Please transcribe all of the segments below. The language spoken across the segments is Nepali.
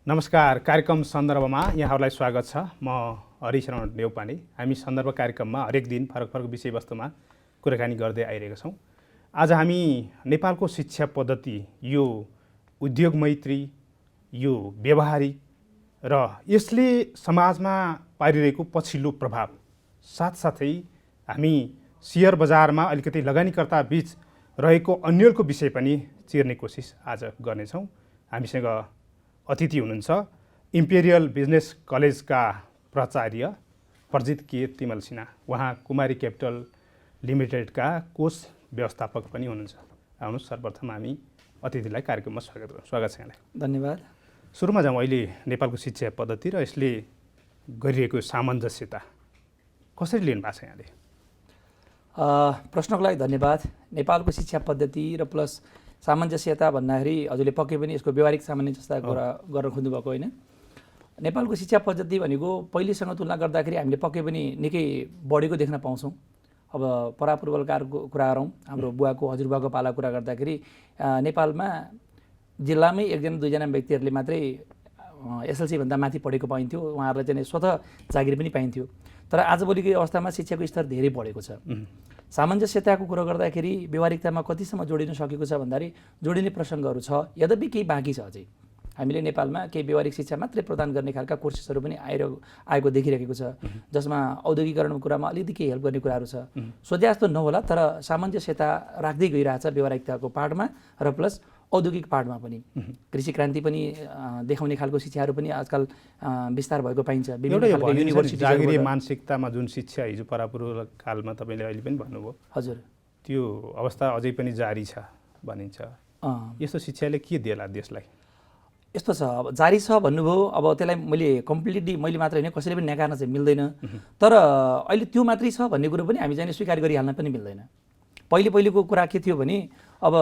नमस्कार। कार्यक्रम सन्दर्भमा यहाँहरूलाई स्वागत छ। म हरिशरण नेउपाने। हामी सन्दर्भ कार्यक्रममा हरेक दिन फरक फरक विषयवस्तुमा कुराकानी गर्दै आइरहेका छौँ। आज हामी नेपालको शिक्षा पद्धति, यो उद्योग मैत्री, यो व्यवहारिक र यसले समाजमा पारिरहेको पछिल्लो प्रभाव, साथसाथै हामी सेयर बजारमा अलिकति लगानीकर्ता बीच रहेको अन्यलको विषय पनि चिर्ने कोसिस आज गर्नेछौँ। हामीसँग अतिथि हुनुहुन्छ इम्पेरियल बिजनेस कलेजका प्राचार्य प्रजित के तिमल सिन्हा। उहाँ कुमारी क्यापिटल लिमिटेडका कोष व्यवस्थापक पनि हुनुहुन्छ। आउनुहोस्, सर्वप्रथम हामी अतिथिलाई कार्यक्रममा स्वागत गर्छौँ। स्वागत छ यहाँलाई। धन्यवाद। सुरुमा जाउँ, अहिले नेपालको शिक्षा पद्धति र यसले गरिरहेको सामञ्जस्यता कसरी लिनु भएको छ यहाँले? प्रश्नको लागि धन्यवाद। नेपालको शिक्षा पद्धति र प्लस सामञ्जस्यता भन्दाखेरि हजुरले पक्कै पनि यसको व्यवहारिक सामञ्जस्यता कुरा गर्न खोज्नुभएको होइन। नेपालको शिक्षा पद्धति भनेको पहिलेसँग तुलना गर्दाखेरि हामीले पक्कै पनि निकै बढेको देख्न पाउँछौँ। अब परापूर्वकालको कुरा गरौँ, हाम्रो बुवाको हजुरबुवाको पाला कुरा गर्दाखेरि नेपालमा जिल्लामै एकजना दुईजना व्यक्तिहरूले मात्रै एसएलसीभन्दा माथि पढेको पाइन्थ्यो। उहाँहरूलाई चाहिँ स्वतः जागिर पनि पाइन्थ्यो। तर आजभोलिको अवस्थामा शिक्षाको स्तर धेरै बढेको छ। सामञ्जस्यताको कुरो गर्दाखेरि व्यवहारिकतामा कतिसम्म जोडिन सकेको छ भन्दाखेरि जोडिने प्रसङ्गहरू छ, यद्यपि केही बाँकी छ। अझै हामीले नेपालमा केही व्यवहारिक शिक्षा मात्रै प्रदान गर्ने खालका कोर्सेसहरू पनि आएको देखिरहेको छ, जसमा औद्योगिकरणको कुरामा अलिकति केही हेल्प गर्ने कुराहरू छ। सोचे जस्तो नहोला, तर सामञ्जस्यता राख्दै गइरहेछ व्यवहारिकताको पार्टमा र प्लस औद्योगिक पार्टमा पनि। कृषि क्रान्ति पनि देखाउने खालको शिक्षाहरू पनि आजकल विस्तार भएको पाइन्छ। युनिभर्सिटी जागिरी मानसिकतामा जुन शिक्षा हिजो परापूर्व कालमा तपाईँले अहिले पनि भन्नुभयो, हजुर, त्यो अवस्था अझै पनि जारी छ भनिन्छ। यस्तो शिक्षाले के दिएला देशलाई? यस्तो छ, अब जारी छ भन्नुभयो। अब त्यसलाई मैले कम्प्लिटली मैले मात्र होइन, कसैले पनि नकार्न चाहिँ मिल्दैन। तर अहिले त्यो मात्रै छ भन्ने कुरो पनि हामी चाहिँ स्वीकार गरिहाल्न पनि मिल्दैन। पहिलेको कुरा के थियो भने अब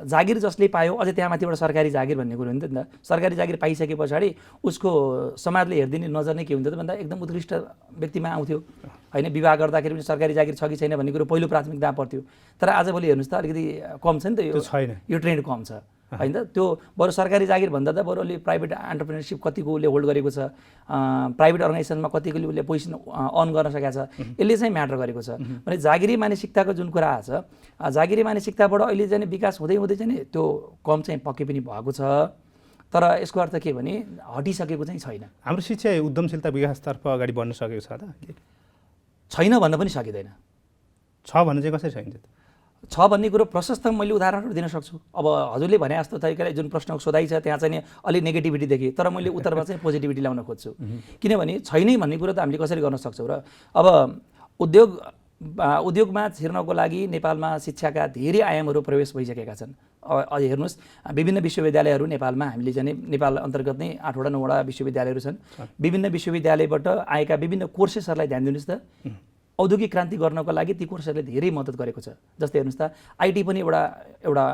जागिर जसले पायो, अझै त्यहाँ माथि एउटा सरकारी जागिर भन्ने कुरो हुन्थ्यो नि त। सरकारी जागिर पाइसके पछाडि उसको समाजले हेरिदिने नजर नै के हुन्थ्यो त भन्दा एकदम उत्कृष्ट व्यक्तिमा आउँथ्यो होइन। विवाह गर्दाखेरि पनि सरकारी जागिर छ कि छैन भन्ने कुरो पहिलो प्राथमिकता पर्थ्यो। तर आजभोलि हेर्नुहोस् त अलिकति कम छ नि त, यो ट्रेन्ड कम छ होइन। त्यो बरु सरकारी जागिर भन्दा त बरु अलि प्राइभेट एन्टरप्रेनरसिप कतिको उसले होल्ड गरेको छ, प्राइभेट अर्गनाइजेसनमा कतिको उसले पोजिसन अन गर्न सकेको छ, यसले चाहिँ म्याटर गरेको छ। भने जागिरी मानसिकताको जुन कुरा छ, जागिरी मानसिकताबाट अहिले चाहिँ विकास हुँदै चाहिँ त्यो कम चाहिँ पक्कै पनि भएको छ। तर यसको अर्थ के भने हटिसकेको चाहिँ छैन। हाम्रो शिक्षा उद्यमशीलता विकासतर्फ अगाडि बढ्न सकेको छ त? छैन भन्न पनि सकिँदैन। छ भन्नु चाहिँ कसरी छैन? छ भन्ने कुरो प्रशस्त मैले उदाहरणहरू दिन सक्छु। अब हजुरले भने जस्तो तरिकाले जुन प्रश्न सोधाइ छ त्यहाँ चाहिँ अलि नेगेटिभिटी देखेँ, तर मैले उत्तरमा चाहिँ पोजिटिभिटी ल्याउन खोज्छु। किनभने छैनै भन्ने कुरो त हामीले कसरी गर्न सक्छौँ र? अब उद्योगमा छिर्नको लागि नेपालमा शिक्षाका धेरै आयामहरू प्रवेश भइसकेका छन्। अब हेर्नुहोस्, विभिन्न विश्वविद्यालयहरू नेपालमा हामीले चाहिँ नेपाल अन्तर्गत नै 8वटा 9वटा विश्वविद्यालयहरू छन्। विभिन्न विश्वविद्यालयबाट आएका विभिन्न कोर्सेसहरूलाई ध्यान दिनुहोस् त। औद्योगिक क्रान्ति गर्नको लागि ती कोर्सहरूले धेरै मद्दत गरेको छ। जस्तै हेर्नुहोस् त, आइटी पनि एउटा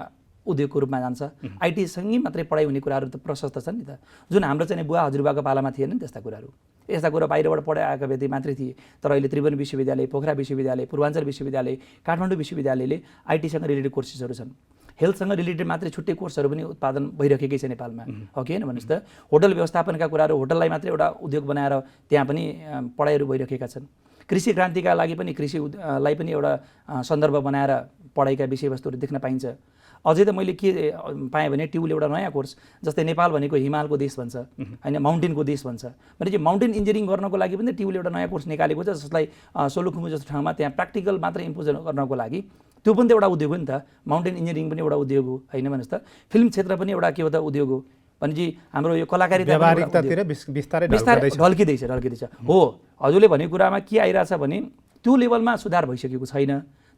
उद्योगको रूपमा जान्छ। आइटीसँगै मात्रै पढाइ हुने कुराहरू त प्रशस्त छन् नि त, जुन हाम्रो चाहिँ बुवा हजुरबाको पालामा थिएन नि त्यस्ता कुराहरू। यस्ता कुरा बाहिरबाट पढाइ आएका व्यक्ति मात्रै थिए। तर अहिले त्रिभुवन विश्वविद्यालय, पोखरा विश्वविद्यालय, पूर्वाञ्चल विश्वविद्यालय, काठमाडौँ विश्वविद्यालयले आइटीसँग रिलेटेड कोर्सेसहरू छन्। हेल्थसँग रिलेटेड मात्रै छुट्टै कोर्सहरू पनि उत्पादन भइरहेकै छ नेपालमा, हो कि होइन भन्नुहोस् त। होटल व्यवस्थापनका कुराहरू, होटललाई मात्रै एउटा उद्योग बनाएर त्यहाँ पनि पढाइहरू भइरहेका छन्। कृषि क्रान्तिका लागि पनि कृषिलाई पनि एउटा सन्दर्भ बनाएर पढाइका विषयवस्तुहरू देख्न पाइन्छ। अझै त मैले के पाएँ भने ट्युबले एउटा नयाँ कोर्स, जस्तै नेपाल भनेको हिमालको देश भन्छ होइन, माउन्टेनको देश भन्छ भने चाहिँ माउन्टेन इन्जिनियरिङ गर्नको लागि पनि ट्युबले एउटा नयाँ कोर्स निकालेको छ, जसलाई सोलुखुम्बु जस्तो ठाउँमा त्यहाँ प्र्याक्टिकल मात्रै इम्पोज गर्नको लागि। त्यो पनि त एउटा उद्योग हो नि त। माउन्टेन इन्जिनियरिङ पनि एउटा उद्योग हो होइन भन्नुहोस् त। फिल्म क्षेत्र पनि एउटा के हो त, उद्योग हो। भनेपछि हाम्रो यो कलाकारिता बिस्तारै ढल्किँदैछ हो। हजुरले भनेको कुरामा के आइरहेछ भने त्यो लेभलमा सुधार भइसकेको छैन,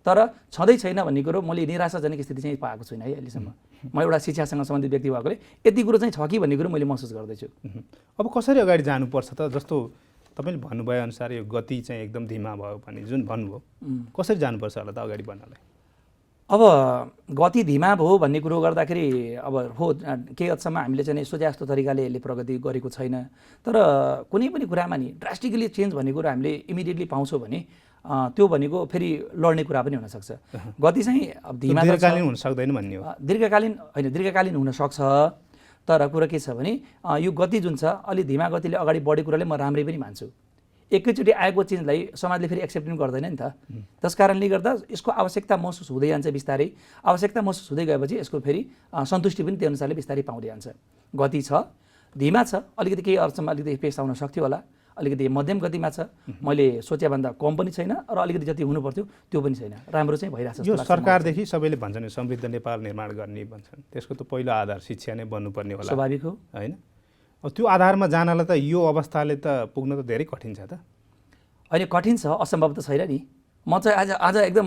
तर छँदै छैन भन्ने कुरो मैले निराशाजनक स्थिति चाहिँ पाएको छुइनँ है अहिलेसम्म। म एउटा शिक्षासँग सम्बन्धित व्यक्ति भएकोले यति कुरो चाहिँ छ कि भन्ने कुरो मैले महसुस गर्दैछु। अब कसरी अगाडि जानुपर्छ त? जस्तो तपाईँले भन्नुभयो अनुसार यो गति चाहिँ एकदम धीमा भयो भने जुन भन्नुभयो, कसरी जानुपर्छ होला त अगाडि बढ्नलाई? अब गति धीमा भयो भन्ने कुरो गर्दाखेरि अब हो केही हदसम्म हामीले चाहिँ सोचे जस्तो तरिकाले यसले प्रगति गरेको छैन। तर कुनै पनि कुरामा नि ड्रास्टिकली चेन्ज भन्ने कुरो हामीले इमिडिएटली पाउँछौँ भने त्यो भनेको फेरि लड्ने कुरा पनि हुनसक्छ। गति चाहिँ धीमा दीर्घकालीन हुन सक्दैन भन्ने हो। दीर्घकालीन होइन, दीर्घकालीन हुनसक्छ, तर कुरा के छ भने यो गति जुन छ अलि धीमा गतिले अगाडि बढेको कुराले म राम्रै पनि मान्छु। एकैचोटि आएको चेन्जलाई समाजले फेरि एक्सेप्ट पनि गर्दैन नि त। त्यस कारणले गर्दा यसको आवश्यकता महसुस हुँदै जान्छ बिस्तारै। आवश्यकता महसुस हुँदै गएपछि यसको फेरि सन्तुष्टि पनि त्यो अनुसारले बिस्तारै पाउँदै जान्छ। गति छ, धीमा छ, अलिकति केही अर्थमा अलिकति पेस आउन सक्थ्यो होला, अलिकति मध्यम गतिमा छ, मैले सोचेभन्दा कम पनि छैन र अलिकति जति हुनु पर्थ्यो त्यो पनि छैन, राम्रो चाहिँ भइरहेछ। यो सरकारदेखि सबैले भन्छन् समृद्ध नेपाल निर्माण गर्ने भन्छन्, त्यसको त पहिलो आधार शिक्षा नै बन्नुपर्ने होला, स्वाभाविक हो होइन? अब त्यो आधारमा जानलाई त यो अवस्थाले त पुग्न त धेरै कठिन छ त। अहिले कठिन छ, असम्भव त छैन नि। म चाहिँ आज एकदम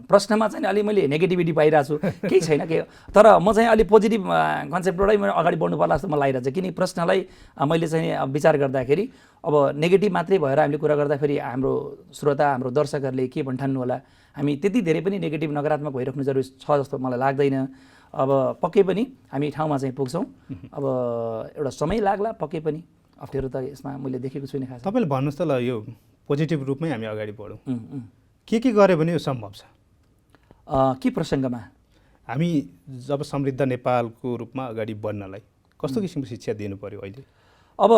प्रश्नमा चाहिँ अलि मैले नेगेटिभिटी पाइरहेको छु, केही छैन के, तर म चाहिँ अलि पोजिटिभ कन्सेप्टबाटै मैले अगाडि बढ्नु पर्ला जस्तो मलाई लागिरहेको छ। किन प्रश्नलाई मैले चाहिँ विचार गर्दाखेरि अब नेगेटिभ मात्रै भएर हामीले कुरा गर्दाखेरि हाम्रो श्रोता, हाम्रो दर्शकहरूले के भन्ठान्नु होला, हामी त्यति धेरै पनि नेगेटिभ नकारात्मक भइराख्नु जरुरी छ जस्तो मलाई लाग्दैन। अब पक्कै पनि हामी ठाउँमा चाहिँ पुग्छौँ। अब एउटा समय लाग्ला, पक्कै पनि अप्ठ्यारो त यसमा मैले देखेको छुइनँ खास। तपाईँले भन्नुहोस् त ल, यो पोजिटिभ रूपमै हामी अगाडि बढौँ, के गर्यो भने यो सम्भव छ? के प्रसङ्गमा? हामी जब समृद्ध नेपालको रूपमा अगाडि बढ्नलाई कस्तो किसिमको शिक्षा दिनु पर्यो अहिले? अब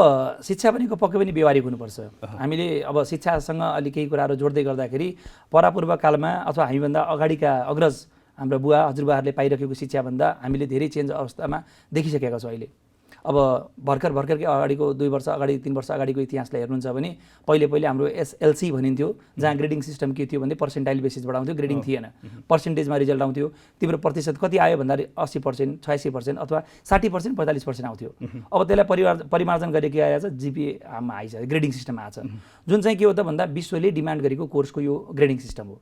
शिक्षा पनि पक्कै पनि व्यवहारिक हुनुपर्छ। हामीले अब शिक्षासँग अलि केही कुराहरू जोड्दै गर्दाखेरि परापूर्व कालमा अथवा हामीभन्दा अगाडिका अग्रज हाम्रो बुवा हजुरबाहरूले पाइरहेको शिक्षाभन्दा हामीले धेरै चेन्ज अवस्थामा देखिसकेका छौँ अहिले। अब भर्खरकै अगाडिको 2 वर्ष अगाडि 3 वर्ष अगाडिको इतिहासलाई हेर्नुहुन्छ भने पहिले हाम्रो एसएलसी भनिन्थ्यो, जहाँ ग्रेडिङ सिस्टम के थियो भने पर्सेन्टाइल बेसिसबाट आउँथ्यो, ग्रेडिङ थिएन, पर्सेन्टेजमा रिजल्ट आउँथ्यो। तिम्रो प्रतिशत कति आयो भन्दाखेरि 80%, 86% अथवा 60%, 45% आउँथ्यो। अब त्यसलाई परिमार्जन गरेर के आएछ, जिपिएमा आइछ, ग्रेडिङ सिस्टममा आएछ, जुन चाहिँ के हो त भन्दा विश्वले डिमान्ड गरेको कोर्सको यो ग्रेडिङ सिस्टम हो।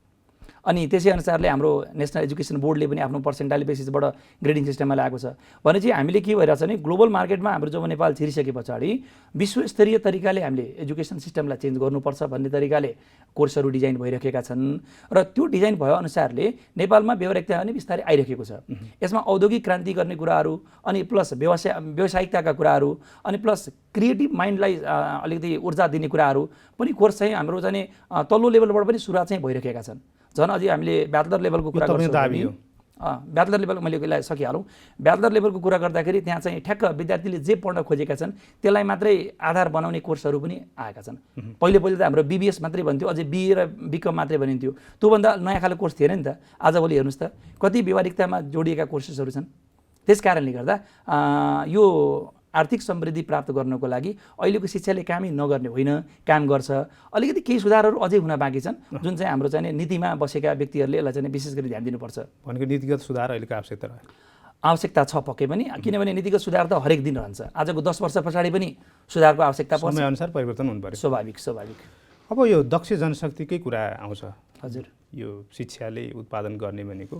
अनि त्यसै अनुसारले हाम्रो नेसनल एजुकेसन बोर्डले पनि आफ्नो पर्सेन्टाइल बेसिसबाट ग्रेडिङ सिस्टममा ल्याएको छ। भनेपछि हामीले के भइरहेछ भने ग्लोबल मार्केटमा हाम्रो जब नेपाल छिरिसके पछाडि विश्वस्तरीय तरिकाले हामीले एजुकेसन सिस्टमलाई चेन्ज गर्नुपर्छ भन्ने तरिकाले कोर्सहरू डिजाइन भइरहेका छन् र त्यो डिजाइन भयो अनुसारले नेपालमा व्यावहारिकता पनि बिस्तारै आइरहेको छ। यसमा औद्योगिक क्रान्ति गर्ने कुराहरू अनि प्लस व्यावसायिकताका कुराहरू अनि प्लस क्रिएटिभ माइन्डलाई अलिकति ऊर्जा दिने कुराहरू पनि कोर्स चाहिँ हाम्रो चाहिँ तल्लो लेभलबाट पनि सुरुवात चाहिँ भइरहेका छन्। झन् अझै हामीले ब्याचलर लेभलको कुरा गर्छौँ भने ब्याचलर लेभल मैले यसलाई सकिहालौँ। ब्याचलर लेभलको कुरा गर्दाखेरि त्यहाँ चाहिँ ठ्याक्क विद्यार्थीले जे पढ्न खोजेका छन् त्यसलाई मात्रै आधार बनाउने कोर्सहरू पनि आएका छन्। पहिले त हाम्रो बीबीएस मात्रै भन्थ्यो, अझै बीए र बीकम मात्रै भनिन्थ्यो, त्योभन्दा नयाँ खालको कोर्स थिएन नि त। आजभोलि हेर्नुहोस् त कति व्यावहारिकतामा जोडिएका कोर्सेसहरू छन्। त्यस कारणले गर्दा यो आर्थिक समृद्धि प्राप्त गर्नको लागि अहिलेको शिक्षाले कामै नगर्ने होइन, काम गर्छ। अलिकति केही सुधारहरू अझै हुन बाँकी छन्, जुन चाहिँ हाम्रो चाहिँ नीतिमा बसेका व्यक्तिहरूले यसलाई चाहिँ विशेष गरी ध्यान दिनुपर्छ। भनेको नीतिगत सुधार अहिलेको आवश्यकता रह्यो, आवश्यकता छ पक्कै पनि, किनभने नीतिगत सुधार त हरेक दिन रहन्छ। आजको 10 वर्ष पछाडि पनि सुधारको आवश्यकता पर्छ, समयअनुसार परिवर्तन हुनु पर्यो, स्वाभाविक। अब यो दक्ष जनशक्तिकै कुरा आउँछ। हजुर, यो शिक्षाले उत्पादन गर्ने भनेको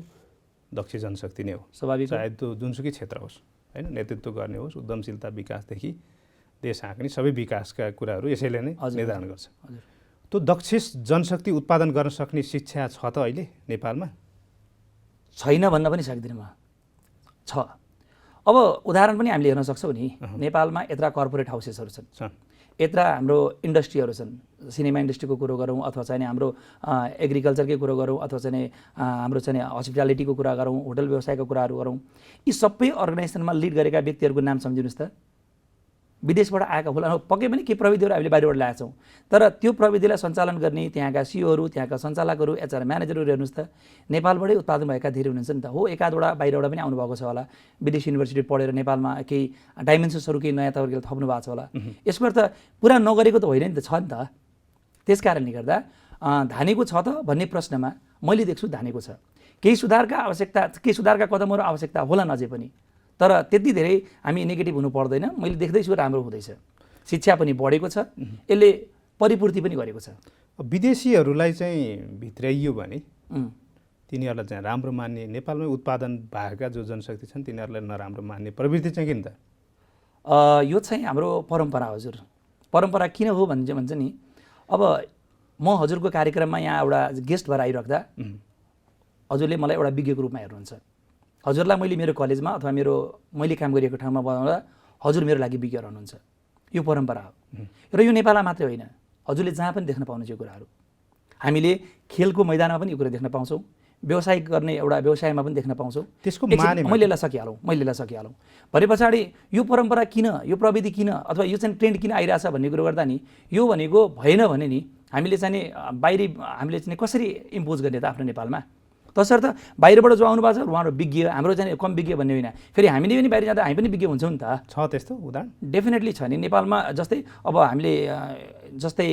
दक्ष जनशक्ति नै हो, स्वाभाविक। चाहे त्यो जुनसुकै क्षेत्र होस्, होइन, नेतृत्व गर्ने होस्, उद्यमशीलता विकासदेखि देश हाँक्ने सबै विकासका कुराहरू यसैले नै निर्धारण गर्छ। त्यो दक्ष जनशक्ति उत्पादन गर्न सक्ने शिक्षा छ त अहिले नेपालमा? छैन भन्न पनि सक्दिनँ म, छ। अब उदाहरण पनि हामीले हेर्न सक्छौँ नि, नेपालमा यत्रा कर्पोरेट हाउसेसहरू छन्, यत्रा हाम्रो इन्डस्ट्रीहरू छन्। सिनेमा इन्डस्ट्रीको कुरो गरौँ अथवा चाहिँ हाम्रो एग्रिकल्चरकै कुरो गरौँ अथवा चाहिँ हाम्रो चाहिँ हस्पिटालिटीको कुरा गरौँ, होटल व्यवसायको कुराहरू गरौँ, यी सबै अर्गनाइजेसनमा लिड गरेका व्यक्तिहरूको नाम सम्झिनुहोस् त। विदेशबाट आएका होला, पक्कै पनि के प्रविधिहरू हामीले बाहिरबाट ल्याएका छौँ, तर त्यो प्रविधिलाई सञ्चालन गर्ने त्यहाँका सिओहरू, त्यहाँका सञ्चालकहरू, एचआर म्यानेजरहरू हेर्नुहोस् त, नेपालबाटै उत्पादन भएका धेरै हुनुहुन्छ नि त। हो, एकाधवटा बाहिरबाट पनि आउनुभएको छ होला, विदेश युनिभर्सिटी पढेर नेपालमा केही डाइमेन्सन्सहरू केही नयाँ तरिकाले थप्नु भएको छ होला। यसको अर्थ पुरा नगरेको त होइन नि त, छ नि त। त्यस कारणले गर्दा धानेको छ त भन्ने प्रश्नमा मैले देख्छु धानेको छ। केही सुधारका कदमहरू आवश्यकता होला अझै पनि, तर त्यति धेरै हामी नेगेटिभ हुनु पर्दैन। मैले देख्दैछु राम्रो हुँदैछ, शिक्षा पनि बढेको छ, यसले परिपूर्ति पनि गरेको छ। विदेशीहरूलाई चाहिँ भित्राइयो भने तिनीहरूलाई चाहिँ राम्रो मान्ने, नेपालमै उत्पादन भएका जो जनशक्ति छन् तिनीहरूलाई नराम्रो मान्ने प्रवृत्ति चाहिँ किन त? यो चाहिँ हाम्रो परम्परा। हजुर, परम्परा किन हो भन्छ नि, अब म हजुरको कार्यक्रममा यहाँ एउटा गेस्ट भएर आइराख्दा हजुरले मलाई एउटा विज्ञको रूपमा हेर्नुहुन्छ। हजुरलाई मैले मेरो कलेजमा अथवा मैले काम गरिएको ठाउँमा बनाउँदा हजुर मेरो लागि विज्ञ रहनुहुन्छ। यो परम्परा हो र यो नेपालमा मात्रै होइन, हजुरले जहाँ पनि देख्न पाउनुहुन्छ यो कुराहरू। हामीले खेलको मैदानमा पनि यो कुरा देख्न पाउँछौँ, व्यवसाय गर्ने एउटा व्यवसायमा पनि देख्न पाउँछौँ। त्यसको मैले यसलाई सकिहालौँ भरे पछाडि यो परम्परा किन, यो प्रविधि किन, अथवा यो चाहिँ ट्रेन्ड किन आइरहेछ भन्ने कुरो गर्दा नि यो भनेको भएन भने नि हामीले चाहिँ बाहिरी हामीले चाहिँ कसरी इम्पोज गर्ने त आफ्नो नेपालमा। तसर्थ बाहिरबाट जो आउनु भएको छ उहाँहरू विज्ञ, हाम्रो चाहिँ कम विज्ञ भन्ने होइन। फेरि हामीले पनि बाहिर जाँदा हामी पनि विज्ञ हुन्छौँ नि त। छ त्यस्तो उदाहरण? डेफिनेटली छ नि। नेपालमा जस्तै अब हामीले जस्तै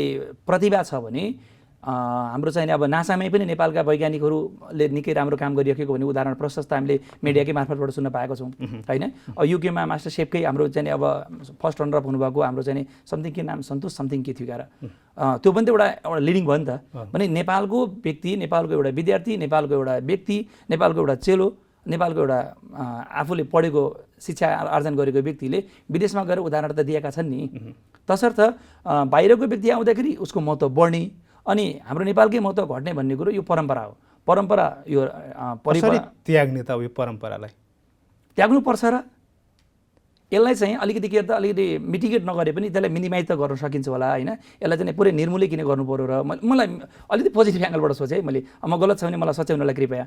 प्रतिभा छ भने हाम्रो चाहिँ अब नासामै पनि नेपालका वैज्ञानिकहरूले निकै राम्रो काम गरिरहेको भन्ने उदाहरण प्रशस्त हामीले मिडियाकै मार्फतबाट सुन्न पाएको छौँ होइन। युकेमा मास्टर सेफकै हाम्रो चाहिँ अब फर्स्ट रनर अप हुनुभएको हाम्रो चाहिँ समथिङ के नाम सन्तोष समथिङ के थियो क्या, त्यो पनि त एउटा लिडिङ भयो नि त। भने नेपालको व्यक्ति, नेपालको एउटा विद्यार्थी, नेपालको एउटा व्यक्ति, नेपालको एउटा चेलो, नेपालको एउटा आफूले पढेको शिक्षा आर्जन गरेको व्यक्तिले विदेशमा गएर उदाहरण त दिएका छन् नि। तसर्थ बाहिरको व्यक्ति आउँदाखेरि उसको महत्त्व बढ्ने अनि हाम्रो नेपालकै महत्त्व घट्ने भन्ने कुरो यो परम्परा हो। परम्परा यो त्याग्ने त यो परम्परालाई त्याग्नुपर्छ र यसलाई चाहिँ अलिकति के त अलिकति मिटिगेट नगरे पनि त्यसलाई मिनिमाइज त गर्न सकिन्छ होला होइन। यसलाई चाहिँ पुरै निर्मूलै किन गर्नु पऱ्यो र मलाई अलिकति पोजिटिभ एङ्गलबाट सोचेँ है मैले। म गलत छ भने मलाई सच्याउनलाई कृपया।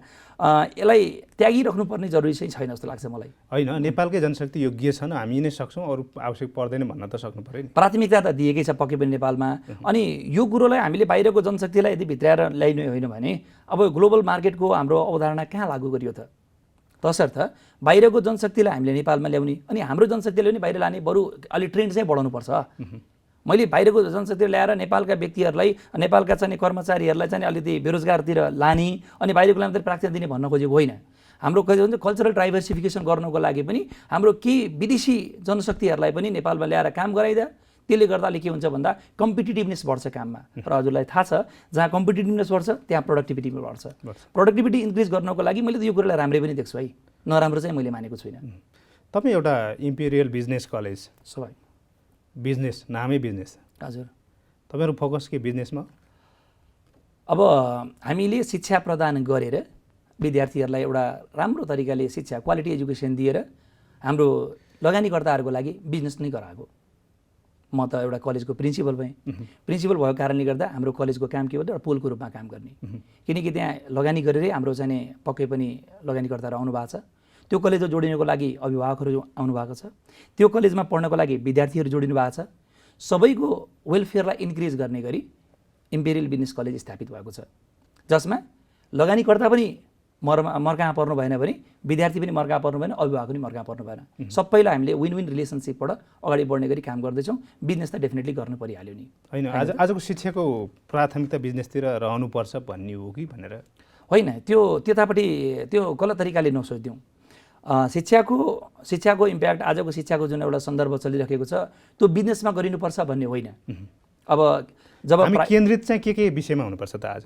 यसलाई त्यागिराख्नुपर्ने जरुरी चाहिँ छैन जस्तो लाग्छ मलाई। होइन, नेपालकै जनशक्ति योग्य छन्, हामी नै सक्छौँ, अरू आवश्यक पर्दैन भन्न त सक्नु पऱ्यो नि। प्राथमिकता त दिएकै छ पक्कै पनि नेपालमा। अनि यो कुरोलाई हामीले बाहिरको जनशक्तिलाई यदि भित्राएर ल्याइने होइन भने अब ग्लोबल मार्केटको हाम्रो अवधारणा कहाँ लागू गरियो त। तसर्थ बाहिरको जनशक्तिलाई हामीले नेपालमा ल्याउने अनि हाम्रो जनशक्तिले पनि बाहिर लाने बरु अलिक ट्रेन्ड चाहिँ बढाउनुपर्छ। मैले बाहिरको जनशक्ति ल्याएर नेपालका व्यक्तिहरूलाई, नेपालका चाहिँ कर्मचारीहरूलाई चाहिँ अलिकति बेरोजगारतिर लाने अनि बाहिरको लागि प्राथमिकता दिने भन्न खोजेको होइन। हाम्रो कल्चरल डाइभर्सिफिकेसन गर्नको लागि पनि हाम्रो केही विदेशी जनशक्तिहरूलाई पनि नेपालमा ल्याएर काम गराइदिए। त्यसले गर्दा के हुन्छ भन्दा कम्पिटिटिभनेस बढ्छ काममा। र हजुरलाई थाहा छ जहाँ कम्पिटिटिभनेस बढ्छ त्यहाँ प्रोडक्टिभिटी पनि बढ्छ। प्रोडक्टिभिटी इन्क्रिज गर्नको लागि मैले त यो कुरालाई राम्रै पनि देख्छु है, नराम्रो चाहिँ मैले मानेको छुइनँ। तपाईँ एउटा इम्पेरियल बिजनेस कलेज, स्वाभाविक बिजनेस, नामै बिजनेस, हजुर तपाईँहरू फोकस के बिजनेसमा? अब हामीले शिक्षा प्रदान गरेर विद्यार्थीहरूलाई एउटा राम्रो तरिकाले शिक्षा क्वालिटी एजुकेसन दिएर हाम्रो लगानीकर्ताहरूको लागि बिजनेस नै गराएको। म त एउटा कलेजको प्रिन्सिपल भएँ। प्रिन्सिपल भएको कारणले गर्दा हाम्रो कलेजको काम के भन्दा एउटा पुलको रूपमा काम गर्ने, किनकि त्यहाँ लगानी गरेरै हाम्रो चाहिँ पक्कै पनि लगानीकर्ताहरू आउनु भएको छ। त्यो कलेज जोडिनको लागि अभिभावकहरू आउनु भएको छ, त्यो कलेजमा पढ्नको लागि विद्यार्थीहरू जोडिनु भएको छ। सबैको वेलफेयरलाई इन्क्रिज गर्ने गरी इम्पेरियल बिजनेस कलेज स्थापित भएको छ, जसमा लगानीकर्ता पनि मर्का पर्नु भएन भने विद्यार्थी पनि मर्का पर्नु भएन, अभिभावक पनि मर्का पर्नु भएन। सबैलाई हामीले विन विन रिलेसनसिपबाट अगाडि बढ्ने गरी काम गर्दैछौँ। बिजनेस त डेफिनेटली गर्नु परिहाल्यो नि। होइन, आजको शिक्षाको प्राथमिकता बिजनेसतिर रहनुपर्छ भन्ने हो कि भनेर? होइन, त्यो त्यतापट्टि त्यो गलत तरिकाले नसोचिदिउँ। शिक्षाको इम्प्याक्ट आजको शिक्षाको जुन एउटा सन्दर्भ चलिरहेको छ त्यो बिजनेसमा गरिनुपर्छ भन्ने होइन। अब जब हामी केन्द्रित चाहिँ के विषयमा हुनुपर्छ त? आज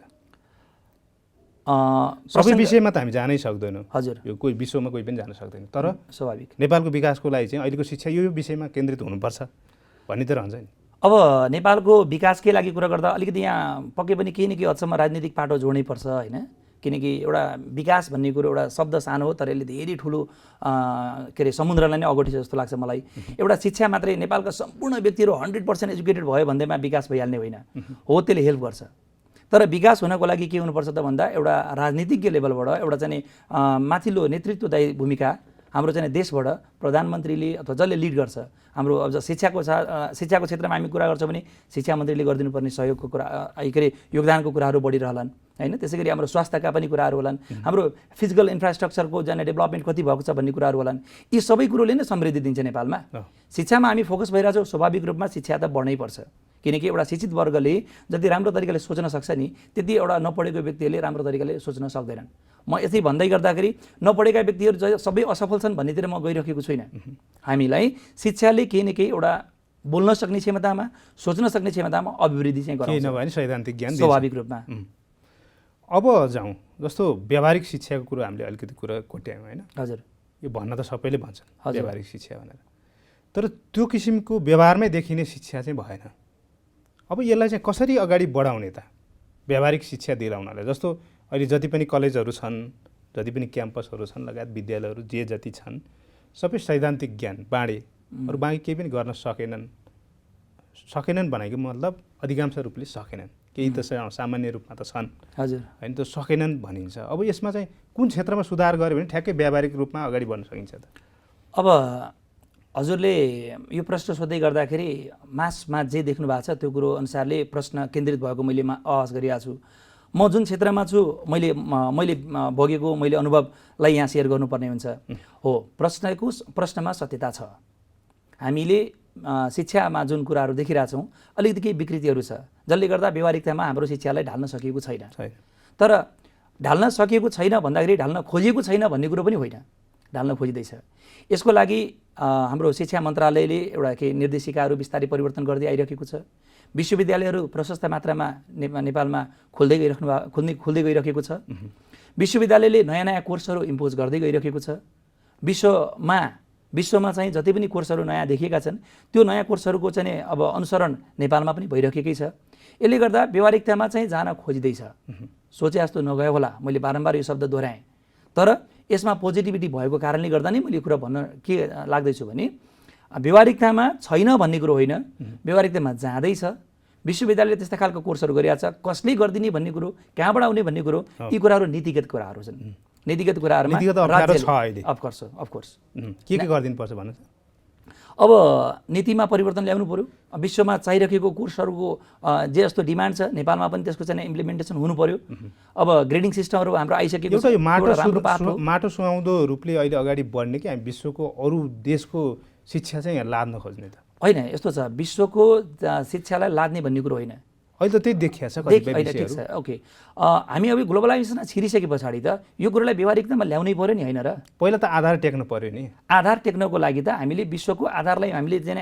सबै विषयमा त हामी जानै सक्दैनौँ। हजुर, यो कोही विश्वमा कोही पनि जान सक्दैन। तर स्वाभाविक नेपालको विकासको लागि चाहिँ अहिलेको शिक्षा यो विषयमा केन्द्रित हुनुपर्छ भन्ने त रहन्छ नि। अब नेपालको विकासकै लागि कुरा गर्दा अलिकति यहाँ पक्कै पनि केही न केही हदसम्म राजनीतिक पाटो जोड्नै पर्छ होइन। किनकि एउटा विकास भन्ने कुरो एउटा शब्द सानो हो तर यसले धेरै ठुलो के अरे समुद्रलाई नै अगोटिन्छ जस्तो लाग्छ मलाई। एउटा शिक्षा मात्रै नेपालका सम्पूर्ण व्यक्तिहरू 100% एजुकेटेड भयो भन्दैमा विकास भइहाल्ने होइन हो, त्यसले हेल्प गर्छ। तर विकास हुनको लागि के हुनुपर्छ त भन्दा एउटा राजनीतिज्ञ लेभलबाट एउटा चाहिँ माथिल्लो नेतृत्वदायी भूमिका हाम्रो चाहिँ देशबाट प्रधानमन्त्रीले अथवा जसले लिड गर्छ हाम्रो अब शिक्षाको क्षेत्रमा हामी कुरा गर्छौँ भने शिक्षा मन्त्रीले गरिदिनुपर्ने सहयोगको कुरा के अरे योगदानको कुराहरू बढिरहलान् होइन। त्यसै गरी हाम्रो स्वास्थ्यका पनि कुराहरू होलान्, हाम्रो फिजिकल इन्फ्रास्ट्रक्चरको जाने डेभलपमेन्ट कति भएको छ भन्ने कुराहरू होलान्। यी सबै कुरोले नै समृद्धि दिन्छ नेपालमा। शिक्षामा हामी फोकस भइरहेछौँ, स्वाभाविक रूपमा शिक्षा त बढ्नै पर्छ। किनकि एउटा शिक्षित वर्गले जति राम्रो तरिकाले सोच्न सक्छ नि त्यति एउटा नपढेको व्यक्तिहरूले राम्रो तरिकाले सोच्न सक्दैनन्। म यति भन्दै गर्दाखेरि नपढेका व्यक्तिहरू सबै असफल छन् भन्नेतिर म गइरहेको छुइनँ। हामीलाई शिक्षाले केही न केही एउटा बोल्न सक्ने क्षमतामा, सोच्न सक्ने क्षमतामा अभिवृद्धि चाहिँ गराउँछ, नभए सैद्धान्तिक ज्ञान स्वाभाविक रूपमा। अब जाउँ, जस्तो व्यावहारिक शिक्षाको कुरो हामीले अलिकति कुरा कोट्यायौँ होइन। हजुर, यो भन्न त सबैले भन्छन् व्यावहारिक शिक्षा भनेर, तर त्यो किसिमको व्यवहारमै देखिने शिक्षा चाहिँ भएन। अब यसलाई चाहिँ कसरी अगाडि बढाउने त व्यावहारिक शिक्षा दिलाउनलाई? जस्तो अहिले जति पनि कलेजहरू छन्, जति पनि क्याम्पसहरू छन्, लगायत विद्यालयहरू जे जति छन् सबै सैद्धान्तिक ज्ञान बाँडे, अरू बाँकी केही पनि गर्न सकेनन् भनेको मतलब अधिकांश रूपले सकेनन्। केही त सामान्य रूपमा त छन् हजुर होइन, त्यो सकेनन् भनिन्छ। अब यसमा चाहिँ कुन क्षेत्रमा सुधार गर्यो भने ठ्याक्कै व्यावहारिक रूपमा अगाडि बढ्न सकिन्छ त? अब हजुरले यो प्रश्न सोध्दै गर्दाखेरि मासमा जे देख्नु भएको छ त्यो कुरो अनुसारले प्रश्न केन्द्रित भएको मैले आवाज गरिरहेको छु। म जुन क्षेत्रमा छु मैले भोगेको मैले अनुभवलाई यहाँ सेयर गर्नुपर्ने हुन्छ। हो, प्रश्नमा सत्यता छ। हामीले शिक्षामा जुन कुराहरू देखिरहेछौँ अलिकति केही विकृतिहरू छ जसले गर्दा व्यावहारिकतामा हाम्रो शिक्षालाई ढाल्न सकिएको छैन। तर ढाल्न सकिएको छैन भन्दाखेरि ढाल्न खोजिएको छैन भन्ने कुरो पनि होइन, ढाल्न खोजिँदैछ। यसको लागि हाम्रो शिक्षा मन्त्रालयले एउटा केही निर्देशिकाहरू बिस्तारै परिवर्तन गर्दै आइरहेको छ। विश्वविद्यालयहरू प्रशस्त मात्रामा नेपालमा खोल्दै गइरहेको छ। विश्वविद्यालयले नयाँ नयाँ कोर्सहरू इम्पोज गर्दै गइरहेको छ। विश्वमा चाहिँ जति पनि कोर्सहरू नयाँ देखिएका छन् त्यो नयाँ कोर्सहरूको चाहिँ अब अनुसरण नेपालमा पनि भइरहेकै छ। यसले गर्दा व्यावहारिकतामा चाहिँ जान खोजिँदैछ। सोचे जस्तो नगयो होला, मैले बारम्बार यो शब्द दोहोऱ्याएँ। तर यसमा पोजिटिभिटी भएको कारणले गर्दा नै मैले यो कुरा भन्न के लाग्दैछु भने व्यावहारिकतामा छैन भन्ने कुरो होइन, व्यावहारिकतामा जाँदैछ। विश्वविद्यालयले त्यस्ता खालको कोर्सहरू गरिरहेको छ। कसले गरिदिने भन्ने कुरो, कहाँबाट आउने भन्ने कुरो, यी कुराहरू नीतिगत कुराहरू छन्। नीतिगत कुराहरूमा अफकोर्स के गरिदिनु पर्छ भन्नु? अब नीतिमा परिवर्तन ल्याउनु पर्यो। विश्वमा चाहिरहेको कोर्सहरूको जे जस्तो डिमान्ड छ नेपालमा पनि त्यसको चाहिँ इम्प्लिमेन्टेसन हुनु पर्यो। अब ग्रेडिङ सिस्टमहरू हाम्रो आइसकेको छ। माटो सुहाउँदो रूपले अहिले अगाडि बढ्ने कि हामी विश्वको अरू देशको शिक्षा चाहिँ यहाँ लाद्न खोज्ने त होइन? यस्तो छ, विश्वको शिक्षालाई लाद्ने भन्ने कुरो होइन। अहिले त त्यही देखिया छ। ठिक छ, ओके। हामी अब ग्लोबलाइजेसनमा छिरिसके पछाडि त यो कुरोलाई व्यावहारिकतामा ल्याउनै पर्यो नि, होइन र? पहिला त आधार टेक्नु पर्यो नि। आधार टेक्नको लागि त हामीले विश्वको आधारलाई हामीले चाहिँ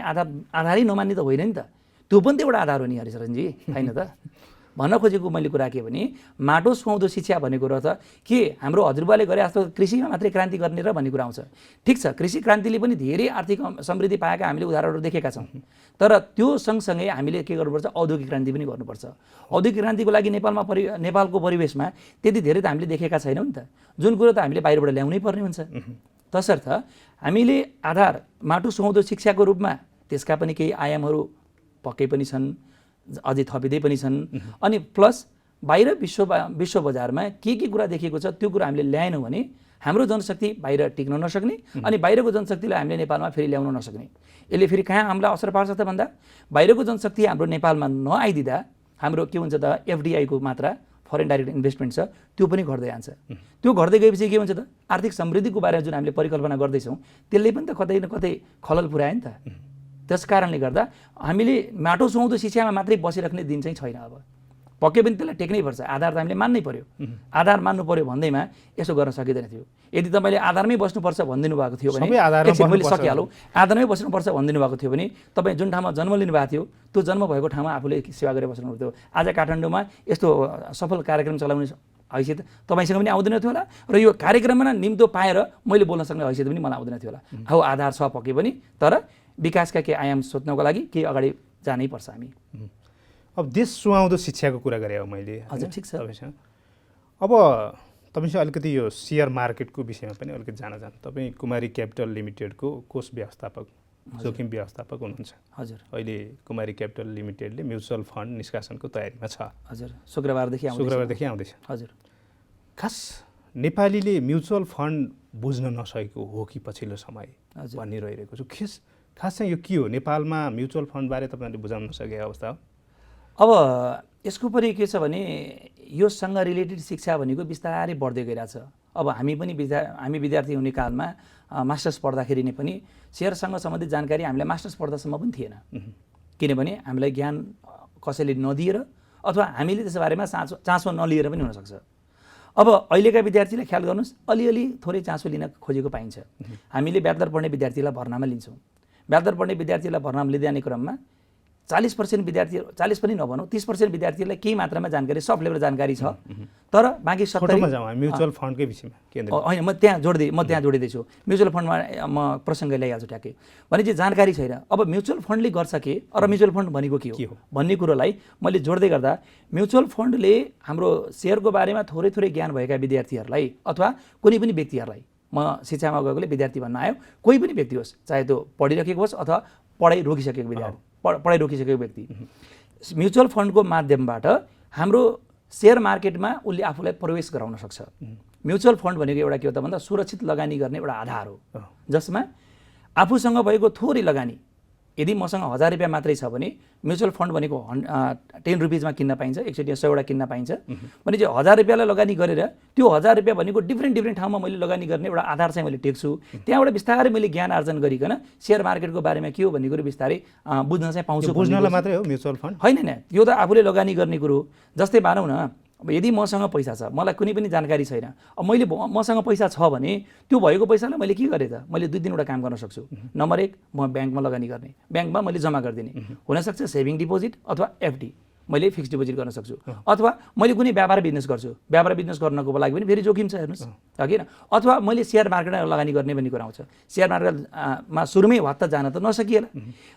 आधारै नमान्ने त होइन नि त। त्यो पनि त एउटा आधार हो नि हरिशरणजी, होइन त? भन्न खोजेको मैले कुरा के भने माटो सुहाउँदो शिक्षा भनेको र त के हाम्रो हजुरबाले गरे जस्तो कृषिमा मात्रै क्रान्ति गर्ने र भन्ने कुरा आउँछ। ठिक छ, कृषि क्रान्तिले पनि धेरै आर्थिक समृद्धि पाएका हामीले उदाहरणहरू देखेका छौँ। तर त्यो सँगसँगै हामीले के गर्नुपर्छ? औद्योगिक क्रान्ति पनि गर्नुपर्छ। औद्योगिक क्रान्तिको लागि नेपालको परिवेशमा त्यति धेरै त हामीले देखेका छैनौँ नि त। जुन कुरो त हामीले बाहिरबाट ल्याउनै पर्ने हुन्छ। तसर्थ हामीले आधार माटो सुहाउँदो शिक्षाको रूपमा त्यसका पनि केही आयामहरू पक्कै पनि छन्, अझै थपिँदै पनि छन्। अनि प्लस बाहिर विश्व बजारमा के कुरा देखिएको छ त्यो कुरा हामीले ल्याएनौँ भने हाम्रो जनशक्ति बाहिर टिक्न नसक्ने अनि बाहिरको जनशक्तिलाई हामीले नेपालमा फेरि ल्याउन नसक्ने। यसले फेरि कहाँ हामीलाई असर पार्छ त भन्दा बाहिरको जनशक्ति हाम्रो नेपालमा नआइदिँदा हाम्रो के हुन्छ त एफडिआईको मात्रा फरेन डाइरेक्ट इन्भेस्टमेन्ट छ त्यो पनि घट्दै जान्छ। त्यो घट्दै गएपछि के हुन्छ त आर्थिक समृद्धिको बारेमा जुन हामीले परिकल्पना गर्दैछौँ त्यसले पनि त कतै न कतै खलल पुर्यायो नि त। त्यस कारणले गर्दा हामीले माटो सुहाउँदो शिक्षामा मात्रै बसिराख्ने दिन चाहिँ छैन। अब पक्कै पनि त्यसलाई टेक्नै पर्छ, आधार त हामीले मान्नै पर्यो। आधार मान्नु पर्यो भन्दैमा यसो गर्न सकिँदैन थियो। यदि तपाईँले आधारमै बस्नुपर्छ भनिदिनु भएको थियो भने मैले सकिहालौँ, आधारमै बस्नुपर्छ भनिदिनु भएको थियो भने तपाईँ जुन ठाउँमा जन्म लिनुभएको थियो त्यो जन्म भएको ठाउँमा आफूले सेवा गरेर बस्नु पर्थ्यो। आज काठमाडौँमा यस्तो सफल कार्यक्रम चलाउने हैसियत तपाईँसँग पनि आउँदैन थियो होला र यो कार्यक्रममा निम्तो पाएर मैले बोल्न सक्ने हैसियत पनि मलाई आउँदैन थियो होला। हो, आधार छ पक्कै पनि, तर विकासका केही आयाम सोध्नको लागि केही अगाडि जानै पर्छ हामी। अब देश सुहाउँदो शिक्षाको कुरा गरेँ अब मैले। हजुर, ठिक छ। तपाईँसँग अब तपाईँसँग अलिकति यो सेयर मार्केटको विषयमा पनि अलिकति जान तपाईँ कुमारी क्यापिटल लिमिटेडको कोष व्यवस्थापक, जोखिम व्यवस्थापक हुनुहुन्छ। हजुर, अहिले कुमारी क्यापिटल लिमिटेडले म्युचुअल फन्ड निष्कासनको तयारीमा छ। हजुर, शुक्रबारदेखि आउँदैछ। हजुर, खास नेपालीले म्युचुअल फन्ड बुझ्न नसकेको हो कि पछिल्लो समय भनिरहेको छु। खास चाहिँ यो के हो? नेपालमा म्युचुअल फन्डबारे तपाईँहरूले बुझाउन नसकेको अवस्था हो? अब यसको पनि के छ भने योसँग रिलेटेड शिक्षा भनेको बिस्तारै बढ्दै गइरहेछ। अब हामी विद्यार्थी हुने कालमा मास्टर्स पढ्दाखेरि नै पनि सेयरसँग सम्बन्धित जानकारी हामीलाई मास्टर्स पढ्दासम्म पनि थिएन, किनभने हामीलाई ज्ञान कसैले नदिएर अथवा हामीले त्यस बारेमा चासो नलिएर पनि हुनसक्छ। अब अहिलेका विद्यार्थीलाई ख्याल गर्नुहोस्, अलिअलि थोरै चासो लिन खोजेको पाइन्छ। हामीले ब्याचलर पढ्ने विद्यार्थीलाई भर्नामा लिन्छौँ। ब्याचलर पढ्ने विद्यार्थीलाई भर्नामा लिँदै जाने क्रममा 40% विद्यार्थीहरू, 40 पनि नभनौँ 30% विद्यार्थीहरूलाई केही मात्रामा जानकारी, सफ्ट लेभल जानकारी छ। तर बाँकी 70 म्युचुअल फन्डकै विषयमा होइन, म त्यहाँ जोडिँदैछु। म्युचुअल फन्डमा म प्रसङ्ग ल्याइहाल्छु ट्याक्कै। भने चाहिँ जानकारी छैन। अब म्युचुअल फन्डले गर्छ के, र म्युचुअल फन्ड भनेको के हो भन्ने कुरोलाई मैले जोड्दै गर्दा म्युचुअल फन्डले हाम्रो सेयरको बारेमा थोरै ज्ञान भएका विद्यार्थीहरूलाई अथवा कुनै पनि व्यक्तिहरूलाई, म शिक्षामा गएकोले विद्यार्थी भन्न आयो, कोही पनि व्यक्ति होस्, चाहे त्यो पढिरहेको होस् अथवा पढाइ रोकिसकेको व्यक्ति, म्युचुअल फन्डको माध्यमबाट हाम्रो सेयर मार्केटमा उसले आफूलाई प्रवेश गराउन सक्छ। म्युचुअल फन्ड भनेको एउटा के हो त भन्दा सुरक्षित लगानी गर्ने एउटा आधार हो, जसमा आफूसँग भएको थोरै लगानी, यदि मसँग 1000 रुपियाँ मात्रै छ भने म्युचुअल फन्ड भनेको 10 रुपिजमा किन्न पाइन्छ, एकचोटि 100 वटा किन्न पाइन्छ भने चाहिँ 1000 रुपियाँलाई लगानी गरेर त्यो 1000 रुपियाँ भनेको डिफ्रेन्ट ठाउँमा मैले लगानी गर्ने एउटा आधार चाहिँ मैले टेक्छु। त्यहाँबाट बिस्तारै मैले ज्ञान आर्जन गरिकन सेयर मार्केटको बारेमा के हो भन्ने कुरो बिस्तारै बुझ्न चाहिँ पाउँछु। बुझ्नलाई मात्रै हो म्युचुअल फन्ड होइन, यो त आफूले लगानी गर्ने कुरो। जस्तै मानौँ न, अब यदि मसँग पैसा छ, मलाई कुनै पनि जानकारी छैन, अब मसँग पैसा छ भने त्यो भएको पैसालाई मैले के गरेँ त, मैले 2 दिनवटा काम गर्न सक्छु। नम्बर 1, म ब्याङ्कमा लगानी गर्ने, ब्याङ्कमा मैले जम्मा गरिदिने, हुनसक्छ सेभिङ डिपोजिट अथवा एफडी, मैले फिक्स डिपोजिट गर्न सक्छु। अथवा मैले कुनै व्यापार बिजनेस गर्छु, व्यापार बिजनेस गर्नको लागि पनि फेरि जोखिम छ, हेर्नुहोस् होइन। अथवा मैले सेयर मार्केटमा लगानी गर्ने भन्ने कुरा आउँछ। सेयर मार्केटमा सुरुमै वात्त जान त नसकिएला,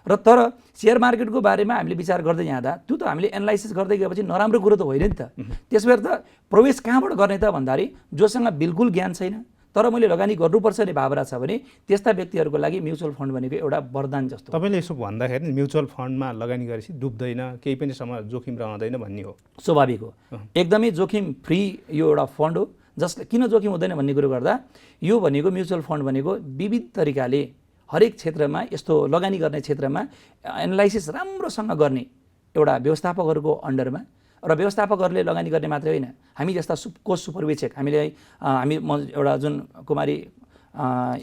र तर सेयर मार्केटको बारेमा हामीले विचार गर्दै जाँदा त्यो त हामीले एनालाइसिस गर्दै गएपछि नराम्रो कुरो त होइन नि त। त्यसो भएर त प्रवेश कहाँबाट गर्ने त भन्दाखेरि जोसँग बिल्कुल ज्ञान छैन तर मैले लगानी गर्नुपर्छ भन्ने भावना छ भने त्यस्ता व्यक्तिहरूको लागि म्युचुअल फन्ड भनेको एउटा वरदान जस्तो। तपाईँले यसो भन्दाखेरि म्युचुअल फन्डमा लगानी गरेपछि डुब्दैन, केही पनि जोखिम रहँदैन भन्ने हो? स्वाभाविक हो, एकदमै जोखिम फ्री यो एउटा फन्ड हो। जसले किन जोखिम हुँदैन भन्ने कुरो गर्दा यो भनेको म्युचुअल फन्ड भनेको विविध तरिकाले हरेक क्षेत्रमा यस्तो लगानी गर्ने क्षेत्रमा एनालाइसिस राम्रोसँग गर्ने एउटा व्यवस्थापकहरूको अन्डरमा, र व्यवस्थापकहरूले लगानी गर्ने मात्रै होइन, हामी जस्ता कोष सुपरविजेक हामी म एउटा जुन कुमारी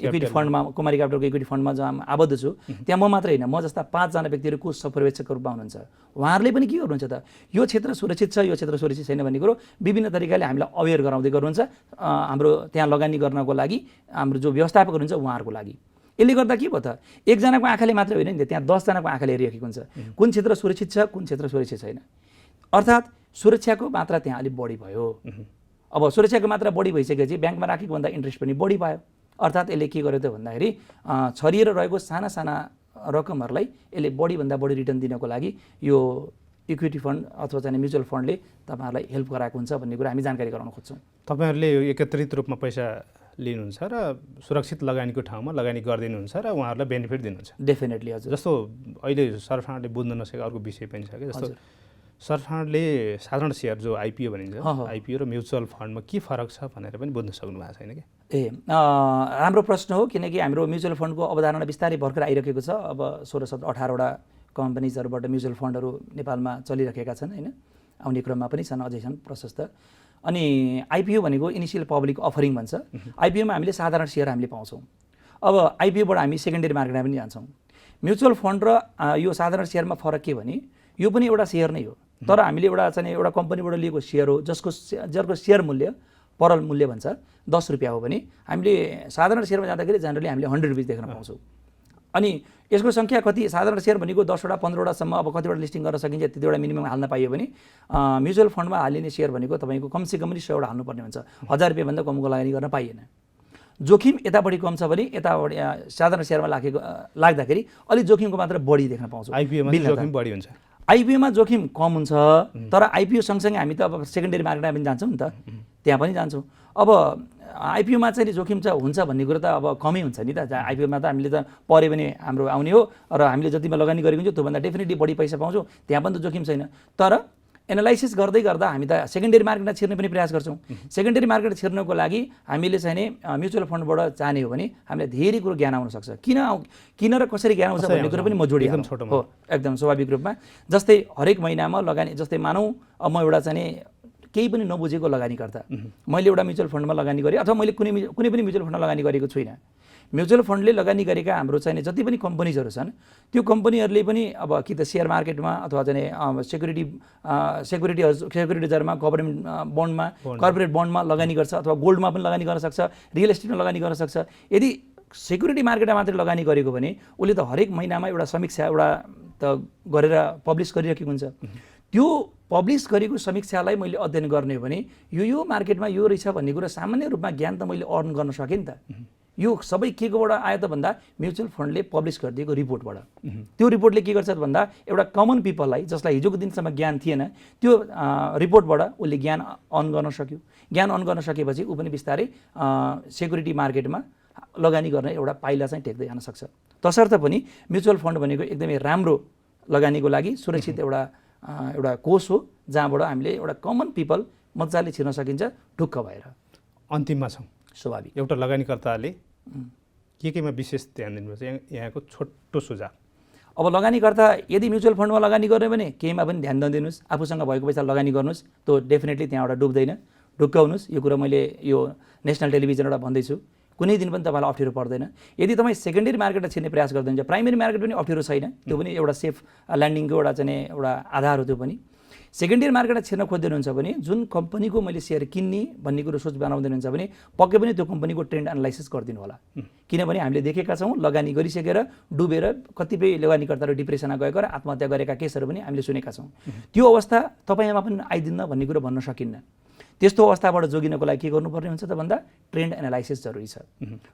इक्विटी फन्डमा, कुमारी क्यापिटलको इक्विटी फन्डमा जहाँ आबद्ध छु, त्यहाँ म मात्रै होइन, म जस्ता 5 जना व्यक्तिहरू कोष सुपरविजेकको रूपमा हुनुहुन्छ। उहाँहरूले पनि के गर्नुहुन्छ त, यो क्षेत्र सुरक्षित छ, यो क्षेत्र सुरक्षित छैन भन्ने कुरो विभिन्न तरिकाले हामीलाई अवेर गराउँदै गर्नुहुन्छ। हाम्रो त्यहाँ लगानी गर्नको लागि हाम्रो जो व्यवस्थापक हुनुहुन्छ उहाँहरूको लागि। यसले गर्दा के भयो त, एकजनाको आँखाले मात्रै होइन नि, त्यहाँ 10 जनाको आँखाले हेरिरहेको हुन्छ कुन क्षेत्र सुरक्षित छ, कुन क्षेत्र सुरक्षित छैन। अर्थात् सुरक्षाको मात्रा त्यहाँ अलिक बढी भयो। अब सुरक्षाको मात्रा बढी भइसकेपछि ब्याङ्कमा राखेको भन्दा इन्ट्रेस्ट पनि बढी पायो। अर्थात् यसले के गर्यो त भन्दाखेरि छरिएर रहेको साना साना रकमहरूलाई यसले बढीभन्दा बढी रिटर्न दिनको लागि यो इक्विटी फन्ड अथवा चाहिँ म्युचुअल फन्डले तपाईँहरूलाई हेल्प गराएको हुन्छ भन्ने कुरा हामी जानकारी गराउन खोज्छौँ। तपाईँहरूले यो एकत्रित रूपमा पैसा लिनुहुन्छ र सुरक्षित लगानीको ठाउँमा लगानी गरिदिनुहुन्छ र उहाँहरूलाई बेनिफिट दिनुहुन्छ? डेफिनेटली हजुर। जस्तो अहिले सरफाँडले बुझ्न नसकेको अर्को विषय पनि छ कि, जस्तो सरफाँडले साधारण सेयर जो आइपिओ भनिन्छ, आइपिओ र म्युचुअल फन्डमा के फरक छ भनेर पनि बुझ्न सक्नु भएको छैन कि? राम्रो प्रश्न हो, किनकि हाम्रो म्युचुअल फन्डको अवधारणा बिस्तारै भर्खर आइरहेको छ। अब 16-18वटा कम्पनीजहरूबाट म्युचुअल फन्डहरू नेपालमा चलिरहेका छन् होइन, आउने क्रममा पनि छन्, अझै छन् प्रशस्त। अनि आइपिओ भनेको इनिसियल पब्लिक अफरिङ भन्छ। आइपिओमा हामीले साधारण सेयर हामीले पाउँछौँ। अब आइपिओबाट हामी सेकेन्डरी मार्केटमा पनि जान्छौँ। म्युचुअल फन्ड र यो साधारण सेयरमा फरक के भने यो पनि एउटा सेयर नै हो, तर हामीले एउटा कम्पनीबाट लिएको सेयर हो जसको सेयर मूल्य परल मूल्य भन्छ 10 रुपियाँ हो भने हामीले साधारण सेयरमा जाँदाखेरि जेनरली हामीले 100 रुपिस देख्न पाउँछौँ। अनि यसको सङ्ख्या कति, साधारण सेयर भनेको 10वटा 15वटासम्म अब कतिवटा लिस्टिङ गर्न सकिन्छ, त्यतिवटा मिनिमम हाल्न पाइयो भने म्युचुअल फन्डमा हालिने सेयर भनेको तपाईँको कमसेकम पनि 100वटा हाल्नुपर्ने हुन्छ। 1000 रुपियाँभन्दा कमको लगानी गर्न पाइएन। जोखिम यतापट्टि कम छ भने यतापट्टि साधारण सेयरमा लाग्दाखेरि अलिक जोखिमको मात्रा बढी देख्न पाउँछौँ। आइपिओमा जोखिम बढी हुन्छ, आइपिओमा जोखिम कम हुन्छ, तर आइपिओ सँगसँगै हामी त अब सेकेन्डरी मार्केटमा पनि जान्छौँ नि त, त्यहाँ पनि जान्छौँ। अब आइपिओमा चाहिँ जोखिम हुन्छ भन्ने कुरो त अब कमै हुन्छ नि त। आइपिओमा त हामीले त पऱ्यो भने हाम्रो आउने हो र हामीले जतिमा लगानी गरेको हुन्छ त्योभन्दा डेफिनेटली बढी पैसा पाउँछौँ, त्यहाँ पनि त जोखिम छैन। तर एनालाइसिस गर्दै गर्दा हामी त सेकेन्डरी मार्केटमा छिर्ने पनि प्रयास गर्छौँ। सेकेन्डरी मार्केट छिर्नको लागि हामीले चाहिँ नि म्युचुअल फन्डबाट जाने हो भने हामीलाई धेरै कुरो ज्ञान आउन सक्छ। किन र कसरी ज्ञान आउँछ भन्ने कुरो पनि म जोडिहाल्छु हो, एकदम स्वाभाविक रूपमा। जस्तै हरेक महिनामा लगानी, जस्तै मानौँ अब म एउटा चाहिँ केही पनि नबुझेको लगानीकर्ता, मैले एउटा म्युचुअल फन्डमा लगानी गरेँ अथवा मैले कुनै पनि म्युचुअल फन्डमा लगानी गरेको छुइनँ। म्युचुअल फन्डले लगानी गरेका हाम्रो चाहिँ जति पनि कम्पनीजहरू छन् त्यो कम्पनीहरूले पनि अब कि त सेयर मार्केटमा अथवा चाहिँ सेक्युरिटिजहरूमा, गभर्मेन्ट बन्डमा, कर्पोरेट बन्डमा लगानी गर्छ अथवा गोल्डमा पनि लगानी गर्न सक्छ, रियल एस्टेटमा लगानी गर्न सक्छ। यदि सेक्युरिटी मार्केटमा मात्रै लगानी गरेको भने उसले त हरेक महिनामा एउटा समीक्षा त गरेर पब्लिस गरिरहेको हुन्छ। त्यो पब्लिस गरेको समीक्षालाई मैले अध्ययन गर्ने हो भने यो मार्केटमा यो रहेछ भन्ने कुरा सामान्य रूपमा ज्ञान त मैले अर्न गर्न सकेँ नि त। यो सबै के कोबाट आयो त भन्दा म्युचुअल फन्डले पब्लिस गरिदिएको रिपोर्टबाट। त्यो रिपोर्टले के गर्छ भन्दा एउटा कमन पिपललाई जसलाई हिजोको दिनसम्म ज्ञान थिएन त्यो रिपोर्टबाट उसले ज्ञान अर्न गर्न सक्यो। ज्ञान अर्न गर्न सकेपछि ऊ पनि बिस्तारै सेक्युरिटी मार्केटमा लगानी गर्ने एउटा पाइला चाहिँ टेक्दै जान सक्छ। तसर्थ पनि म्युचुअल फन्ड भनेको एकदमै राम्रो लगानीको लागि सुरक्षित एउटा एउटा कोष हो जहाँबाट हामीले एउटा कमन पिपल मजाले छिर्न सकिन्छ ढुक्क भएर। अन्तिममा छौँ, स्वाभाविक एउटा लगानीकर्ताले केमा विशेष ध्यान दिनुपर्छ, यहाँको छोटो सुझाव? अब लगानीकर्ता यदि म्युचुअल फन्डमा लगानी गर्ने भने केहीमा पनि ध्यान नदिनुहोस्, आफूसँग भएको पैसा लगानी गर्नुहोस्, त्यो डेफिनेटली त्यहाँबाट डुब्दैन, ढुक्क हुनुहोस्। यो कुरा मैले यो नेसनल टेलिभिजनबाट भन्दैछु, कुनै दिन पनि तपाईँलाई अप्ठ्यारो पर्दैन। यदि तपाईँ सेकेन्डरी मार्केटमा छिर्ने प्रयास गर्नुहुन्छ, प्राइमेरी मार्केट पनि अप्ठ्यारो छैन, त्यो पनि एउटा सेफ ल्यान्डिङको एउटा चाहिँ एउटा आधार हो। त्यो पनि सेकेन्डरी मार्केटमा छिर्न खोज्दिनुहुन्छ भने जुन कम्पनीको मैले सेयर किन्ने भन्ने कुरो सोच बनाउँदिनुहुन्छ भने पक्कै पनि त्यो कम्पनीको ट्रेन्ड एनालाइसिस गरिदिनु होला। किनभने हामीले देखेका छौँ लगानी गरिसकेर डुबेर कतिपय लगानीकर्ताहरू डिप्रेसनमा गएको र आत्महत्या गरेका केसहरू पनि हामीले सुनेका छौँ। त्यो अवस्था तपाईँमा पनि आइदिन्न भन्ने कुरो भन्न सकिन्न। त्यस्तो अवस्थाबाट जोगिनको लागि के गर्नुपर्ने हुन्छ त भन्दा ट्रेन्ड एनालाइसिस जरुरी छ।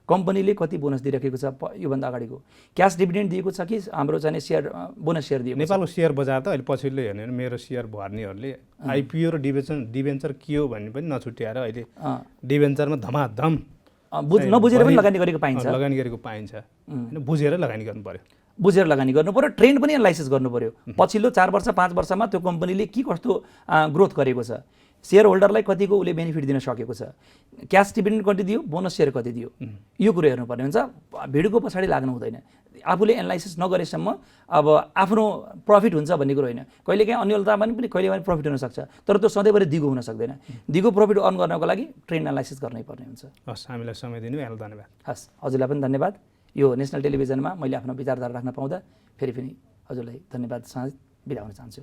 कम्पनीले कति बोनस दिइराखेको छ योभन्दा अगाडिको, क्यास डिभिडेन्ड दिएको छ कि हाम्रो चाहिँ सेयर बोनस सेयर दिएको छ। नेपालको सेयर बजार त अहिले पछिल्लो हेर्ने हो भने मेरो सेयर भर्नेहरूले आइपिओ र डिभेन्चर के हो भन्ने पनि नछुट्याएर अहिले डिभेन्चरमा धमाधम नबुझेर पनि लगानी गरेको पाइन्छ, लगानी गरेको पाइन्छ। होइन, बुझेर लगानी गर्नु पर्यो, बुझेर लगानी गर्नु पर्यो, ट्रेन्ड पनि एनालाइसिस गर्नु पर्यो। पछिल्लो 4 वर्ष 5 वर्षमा त्यो कम्पनीले के कस्तो ग्रोथ गरेको छ, सेयर होल्डरलाई कतिको उसले बेनिफिट दिन सकेको छ, क्यास डिभिडेन्ड कति दियो, बोनस सेयर कति दियो, यो कुरो हेर्नुपर्ने हुन्छ। भिडको पछाडि लाग्नु हुँदैन। आफूले एनालाइसिस नगरेसम्म अब आफ्नो प्रफिट हुन्छ भन्ने कुरो होइन। कहिलेकाहीँ अन्यलतामा पनि कहिलेकाहीँ प्रफिट हुनसक्छ, तर त्यो सधैँभरि दिगो हुन सक्दैन। दिगो प्रफिट अर्न गर्नको लागि ट्रेन्ड एनालाइसिस गर्नै पर्ने हुन्छ। हस्, हामीलाई समय दिनु यहाँलाई धन्यवाद। हस्, हजुरलाई पनि धन्यवाद। यो नेसनल टेलिभिजनमा मैले आफ्नो विचारधारा राख्न पाउँदा फेरि पनि हजुरलाई धन्यवाद साथ बिदा हुन चाहन्छु।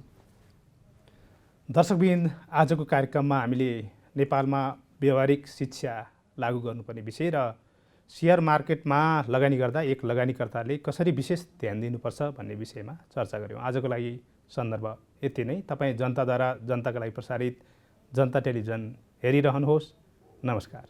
दर्शकबिन, आजको कार्यक्रममा हामीले नेपालमा व्यावहारिक शिक्षा लागू गर्नुपर्ने विषय र सेयर मार्केटमा लगानी गर्दा एक लगानीकर्ताले कसरी विशेष ध्यान दिनुपर्छ भन्ने विषयमा चर्चा गऱ्यौँ। आजको लागि सन्दर्भ यति नै। तपाईँ जनताद्वारा जनताका लागि प्रसारित जनता टेलिभिजन हेरिरहनुहोस्। नमस्कार।